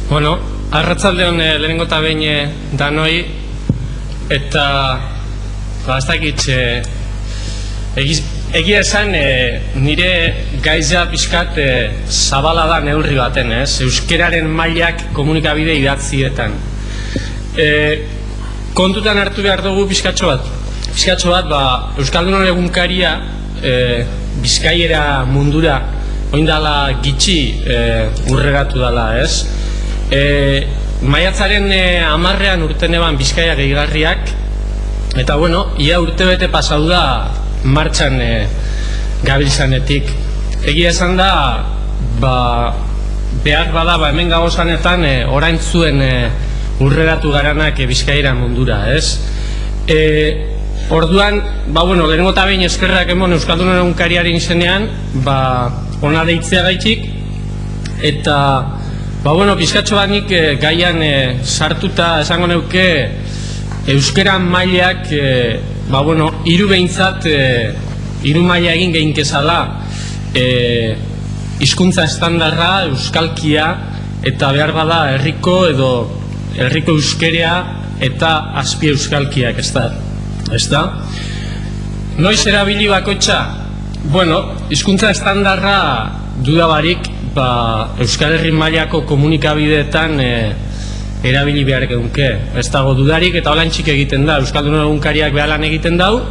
Bueno, arratsaldeon lehenengo eta behin danoi, eta ez dakit, egia esan nire gaiza pixkat zabala da neurri baten, euskeraren mailak komunikabide idatzietan. Kontutan hartu behar dugu pixkatxo bat, Euskaldunon egunkaria Bizkaiera mundura oindala gitxi urregatu dala, ez? Maiatzaren 10ean urten eban Bizkaia gehigarriak, eta bueno, ia urtebete pasau da martxan gabiltzanetik. Egia esan da, behar bada, hemen gagozanetan orain zuen urregatu garanak Bizkaira mundura, ez? Orduan, lehenengo eta behin eskerrak emon Euskaldunon egunkariaren izenean, ona deitzea gaitxik, eta pizkatxo bat nik gaian sartuta esango neuke euskera mailak, hiru behintzat, hiru maila egin geinkezala hizkuntza estandarra, euskalkia, eta behar bada herriko edo herriko euskerea eta azpi euskalkiak, ez da? Noiz erabili bakoitza? Hizkuntza estandarra dudabarik Euskal Herri mailako komunikabideetan erabili behar edunke. Ez dago dudarik, eta holantxik egiten da, Euskaldunon egunkariak behalan egiten dau.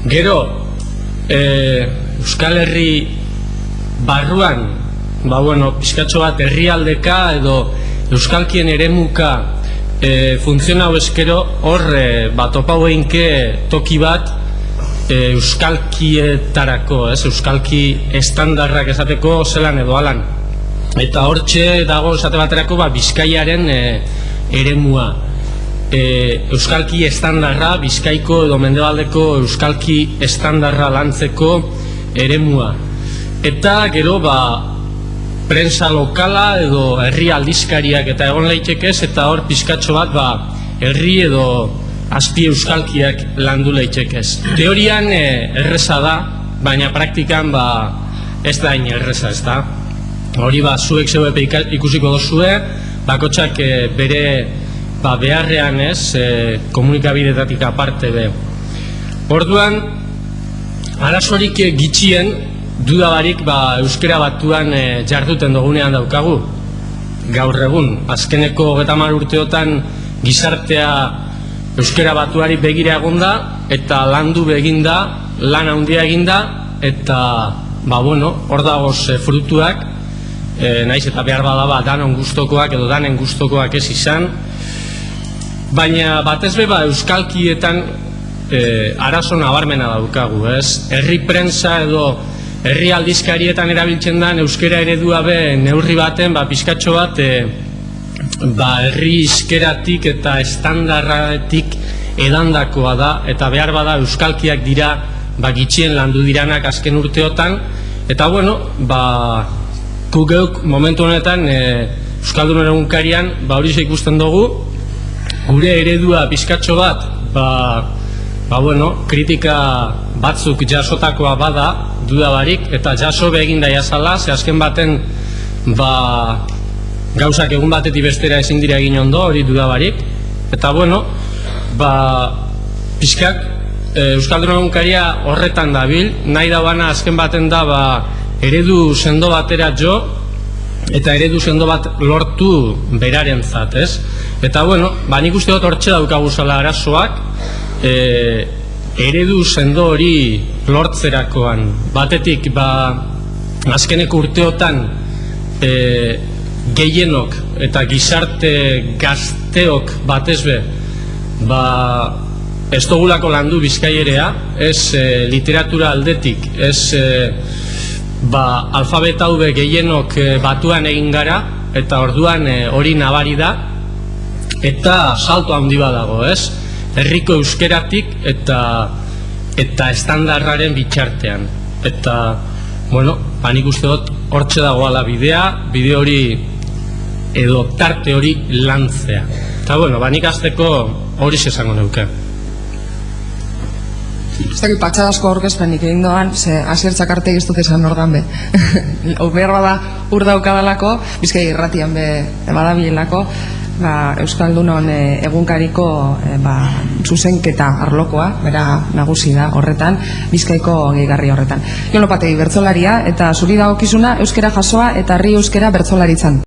Gero, Euskal Herri barruan, pizkatxo bat herrialdeka edo euskalkien eremuka funtzionau eskero, hor topau eginke toki bat euskalkietarako, euskalki estandarrak esateko zelan edo alan. Eta hortxe dago esate baterako Bizkaiaren eremua. Euskalki estandarra, Bizkaiko edo Mendebaldeko euskalki estandarra lantzeko eremua. Eta gero prensa lokala edo herri aldizkariak eta egon leitekez, eta hor pizkatxo bat herri edo azpi euskalkiak landu leitekez. Teorian erreza da, baina praktikan ez da hain erreza, ez da? Hori zuek zeuepe ikusiko dozue, bakotxak bere beharrean komunikabidetatik aparte be. Orduan, arazorik gitxien, dudabarik euskera batuan jarduten dugunean daukagu. Gaur egun, azkeneko 30 urteotan gizartea euskera batuari begira egonda, eta landu beginda, lan handia eginda, eta hor dagoz frutuak, naiz eta behar bada danon gustokoak edo danen gustokoak ez izan, baina batez be euskalkietan arazo nabarmena daukagu, ez? Herri prensa edo herri aldizkarietan erabiltzen den euskera eredua be neurri baten, pizkatxo bat herri hizkeratik eta estandarratik edandakoa da, eta behar bada euskalkiak dira gitxien landu diranak azken urteotan, eta geuk momentu honetan Euskaldunon egunkarian hori ikusten dugu, gure eredua pizkatxo bat kritika batzuk jasotakoa bada dudabarik, eta jaso begin daia zala, ze azken baten gauzak egun batetik bestera ezin dira egin ondo, hori dudabarik, eta pizkak Euskaldunon egunkaria horretan dabil, nahi dauana azken baten da eredu sendo batera jo, eta eredu sendo bat lortu beraren zat, ez? Eta nik uste dut hortxe daukaguzala arazoak, eredu sendo hori lortzerakoan. Batetik, azkeneko urteotan gehienok eta gizarte gazteok batezbe ez dugulako landu bizkaierea, ez literatura aldetik, ez alfabeta hube gehienok batuan egin gara, eta orduan hori nabari da, eta salto handi badago, ez? Herriko euskeratik eta estandarraren bitxartean. Eta, nik uste dut hortxe dagoala bide hori edo tarte hori lantzea. Eta, nik azteko hori esango neuke. Ez dakit patxadasko aurkezpenik egin doan, ze Asier Txakarte ez dut esan ordan be. Behar bada ur daukadalako, Bizkai irratian be badabilelako, Euskaldunon egunkariko zuzenketa arlokoa, bera nagusi da horretan, Bizkaiko gehigarri horretan. Jon Lopategi bertsolaria, eta zuri dagokizuna euskera jasoa eta herri euskera bertsolaritzan.